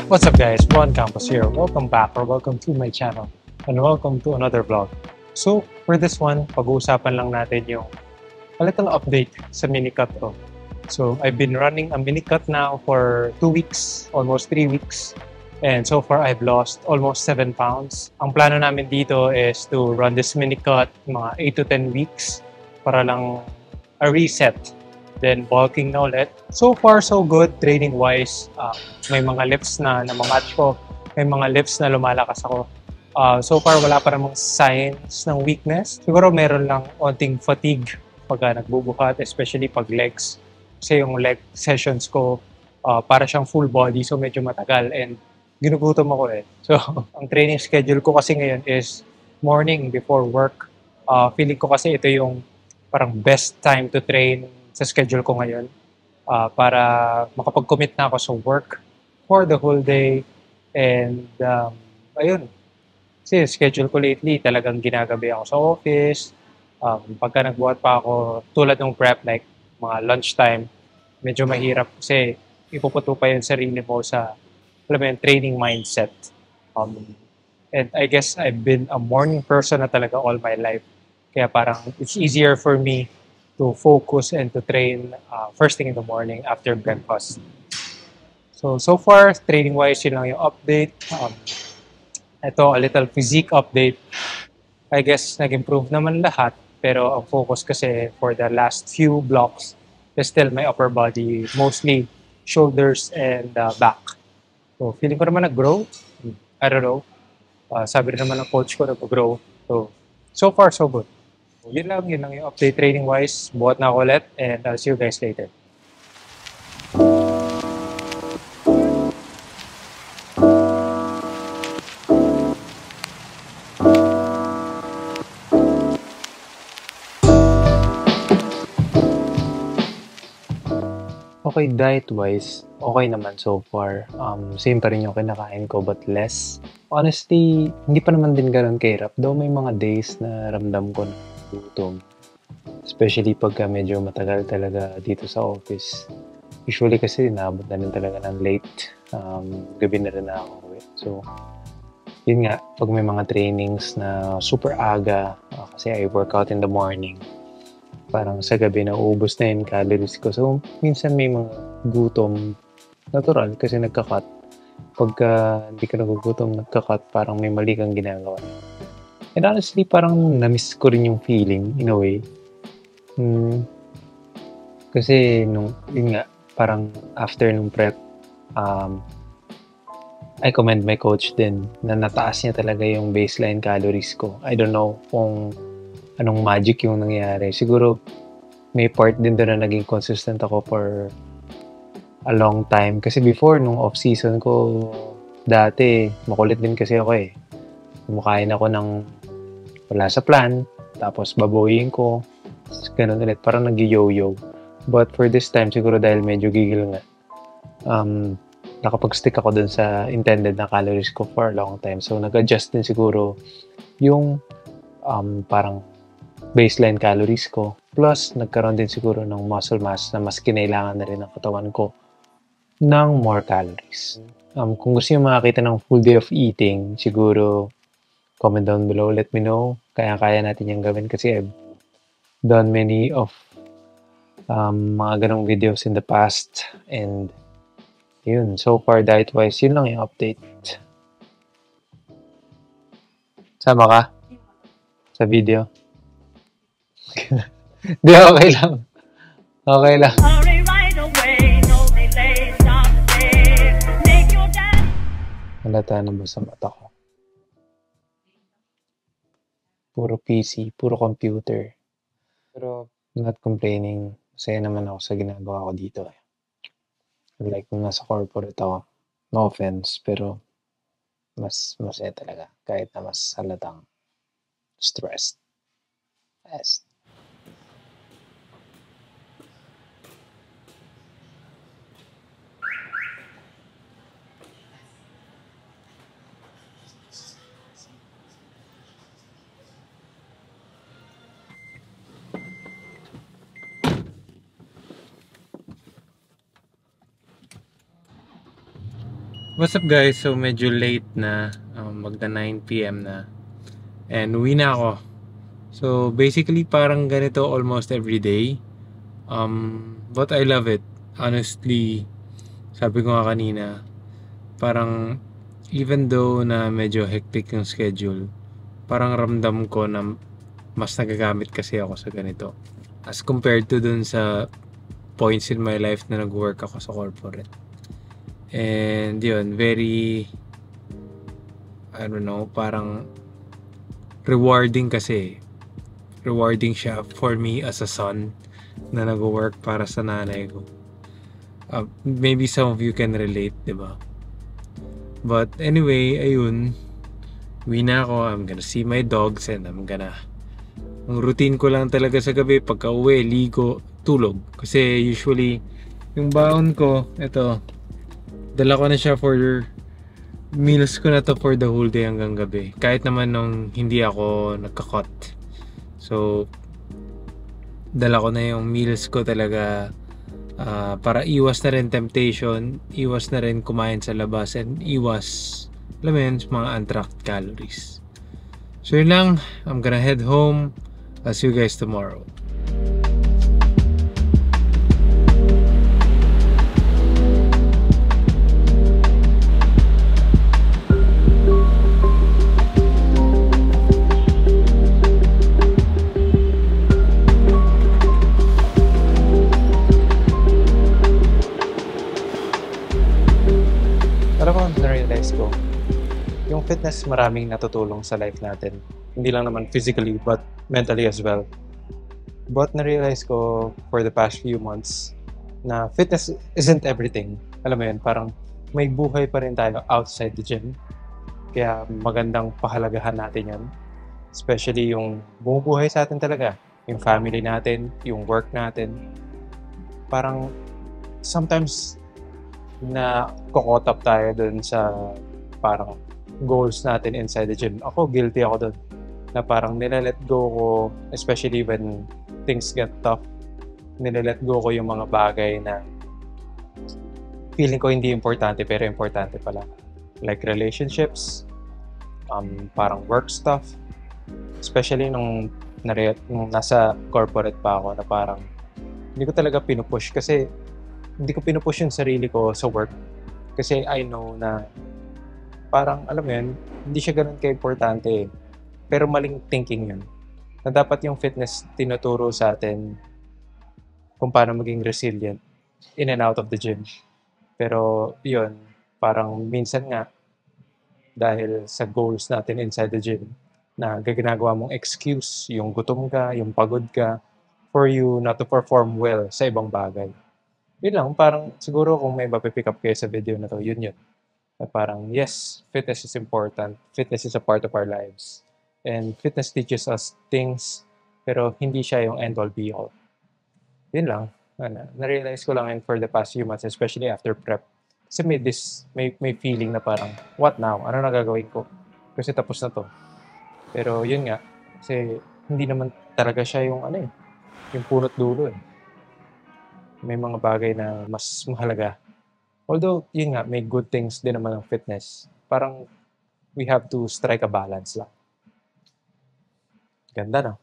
What's up guys, Juan Campos here. Welcome back or welcome to my channel and welcome to another vlog. So for this one, pag-uusapan lang natin yung a little update sa minicut ko. So I've been running a minicut now for 2 weeks, almost 3 weeks. And so far I've lost almost 7 pounds. Ang plano namin dito is to run this minicut mga 8 to 10 weeks para lang a reset. Then bulking na ulit. So far, so good training-wise. May mga lifts na namamatch ko. May mga lifts na lumalakas ako. So far, wala pa namang signs ng weakness. Siguro meron lang onting fatigue pagka nagbubuhat, especially pag legs. Kasi yung leg sessions ko, para siyang full body, so medyo matagal. And ginugutom ako eh. So, ang training schedule ko kasi ngayon is morning before work. Feeling ko kasi ito yung parang best time to train sa schedule ko ngayon para makapag-commit na ako sa work for the whole day. And ayun, kasi schedule ko lately talagang ginagabi ako sa office. Pagka nagbuhat pa ako tulad ng prep like mga lunchtime, medyo mahirap kasi ipuputo pa yung sarili mo sa alam mo yun, training mindset. And I guess I've been a morning person na talaga all my life. Kaya parang it's easier for me to focus and to train first thing in the morning after breakfast. So far, training-wise, yun lang yung update. Ito, a little physique update. I guess nag-improve naman lahat, pero ang focus kasi for the last few blocks is still my upper body, mostly shoulders and back. So feeling ko naman nag-grow. I don't know. Sabi rin naman ng coach ko nag-grow. So far, so good. Yun lang yung update training-wise. Buhat na ako ulit and I'll see you guys later. Okay, diet-wise, okay naman so far. Same pa rin yung kinakain ko but less. Honestly, hindi pa naman din ganun kahirap. Though may mga days na ramdam ko na gutom. Especially pagka medyo matagal talaga dito sa office. Usually kasi naabot na rin talaga ng late. Gabi na rin na ako uwi. So, yun nga, pag may mga trainings na super aga, kasi I work out in the morning, parang sa gabi na uubos na yung calories ko. So, minsan may mga gutom. Natural kasi nagka-cut. Pagka hindi ka nagugutom, nagka-cut, parang may mali kang ginagawa. And honestly, parang na-miss ko rin yung feeling in a way. Kasi yun nga, parang after nung prep, I commend my coach din na nataas niya talaga yung baseline calories ko. I don't know kung anong magic yung nangyari. Siguro may part din doon na naging consistent ako for a long time. Kasi before, nung off-season ko, dati, makulit din kasi ako eh. Kumakain ako ng wala sa plan, tapos babawiin ko, ganun ulit, parang nag-yo-yo. But for this time, siguro dahil medyo gigil nga, nakapag-stick ako dun sa intended na calories ko for a long time. So, nag-adjust din siguro yung parang baseline calories ko. Plus, nagkaroon din siguro ng muscle mass na mas kinailangan na rin ng katawan ko ng more calories. Kung gusto nyo makakita ng full day of eating, siguro comment down below, let me know. Kaya natin yung gawin kasi I've done many of mga ganong videos in the past. And yun, so far diet-wise, yun lang yung update. Sama ka sa video? Di, okay lang. Okay lang. Halata na ba sa mata ko? Puro PC, puro computer. Pero not complaining. Masaya naman ako sa ginagawa ko dito. Like kung nasa corporate ako, no offense, pero mas masaya talaga. Kahit na mas halatang stressed. Yes. What's up guys? So medyo late na, magda 9 PM na. And uwi na ako. So basically parang ganito almost every day. But I love it. Honestly, sabi ko nga kanina, parang even though na medyo hectic yung schedule, parang ramdam ko na mas nagagamit kasi ako sa ganito. As compared to dun sa points in my life na nag-work ako sa corporate. And yun, very, I don't know, parang rewarding kasi. Rewarding siya for me as a son na nag-work para sa nanay ko. Maybe some of you can relate, di ba? But anyway, ayun, uwi na ako, I'm gonna see my dogs and ang routine ko lang talaga sa gabi, pagka uwi, ligo, tulog. Kasi usually, yung baon ko, ito, dala ko na siya for meals ko na to for the whole day hanggang gabi. Kahit naman nung hindi ako nagka-cut. So, dala ko na yung meals ko talaga para iwas na rin temptation, iwas na rin kumain sa labas, and iwas, alam mo yun, mga untracked calories. So yun lang, I'm gonna head home. I'll see you guys tomorrow. Alam mo, na-realize ko, yung fitness maraming natutulong sa life natin. Hindi lang naman physically, but mentally as well. But na-realize ko for the past few months na fitness isn't everything. Alam mo yun, parang may buhay pa rin tayo outside the gym. Kaya magandang pahalagahan natin yan. Especially yung bumubuhay sa atin talaga. Yung family natin, yung work natin. Parang sometimes na caught up tayo dun sa parang goals natin inside the gym. Ako, guilty ako dun. Na parang nilalet go ko, especially when things get tough, nilalet go ko yung mga bagay na feeling ko hindi importante pero importante pala. Like relationships, parang work stuff. Especially nung nasa corporate pa ako na parang hindi ko talaga pinupush kasi hindi ko pinupush yung sarili ko sa work kasi I know na parang, alam mo yun, hindi siya ganun ka-importante eh. Pero maling thinking yun. Na dapat yung fitness tinuturo sa atin kung paano maging resilient in and out of the gym. Pero yun, parang minsan nga, dahil sa goals natin inside the gym, na ginagawa mong excuse, yung gutom ka, yung pagod ka, for you not to perform well sa ibang bagay. Yun lang, parang siguro kung may mapipick up kayo sa video na to, yun. Na parang, yes, fitness is important. Fitness is a part of our lives. And fitness teaches us things, pero hindi siya yung end-all be-all. Yun lang. Na-realize ko lang yun for the past few months, especially after prep. Kasi may feeling na parang, what now? Ano na gagawin ko? Kasi tapos na to. Pero yun nga, kasi hindi naman talaga siya yung yung punot dulo eh. May mga bagay na mas mahalaga. Although, yun nga, may good things din naman ng fitness. Parang, we have to strike a balance lang. Ganda, no?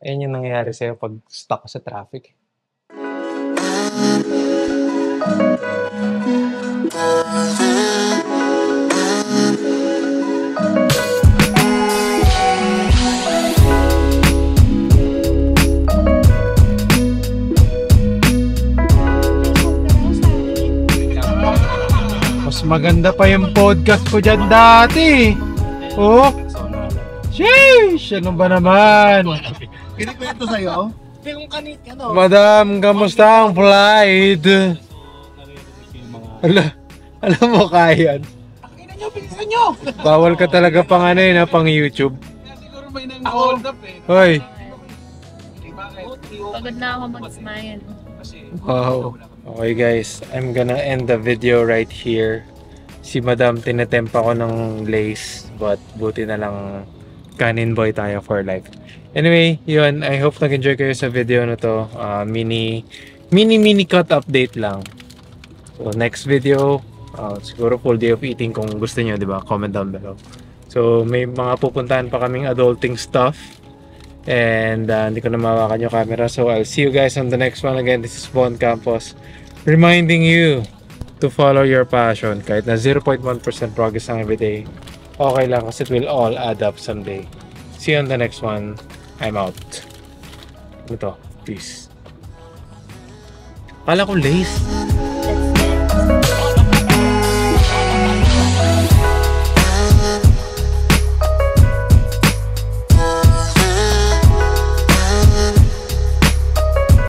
Ayun yung nangyayari sa'yo pag stuck sa traffic. Mas maganda pa yung podcast ko dyan dati. Oh, sheesh! Ano ba naman? Kinikwento sa'yo? Yung Madam, kamusta ang flight? Alam mo, Kayan. Bilisan nyo! Bawal ka talaga pang pang YouTube. Siguro may nang-hold up eh. Hoy. Pagod na ako mag-smile. Wow. Okay guys, I'm gonna end the video right here. Si Madam tinatempa ko ng lace, but buti na lang kanin boy tayo for life. Anyway, yun, I hope nag-enjoy kayo sa video na to. Mini cut update lang. So, next video, siguro full day of eating kung gusto nyo, di ba? Comment down below. So, may mga pupuntahan pa kaming adulting stuff. And hindi ko na mawakan yung camera. So, I'll see you guys on the next one. Again, this is Bon Campos. Reminding you to follow your passion. Kahit na 0.1% progress lang everyday. Okay lang kasi it will all add up someday. See you on the next one. I'm out. Ito. Peace. Kala ko lace.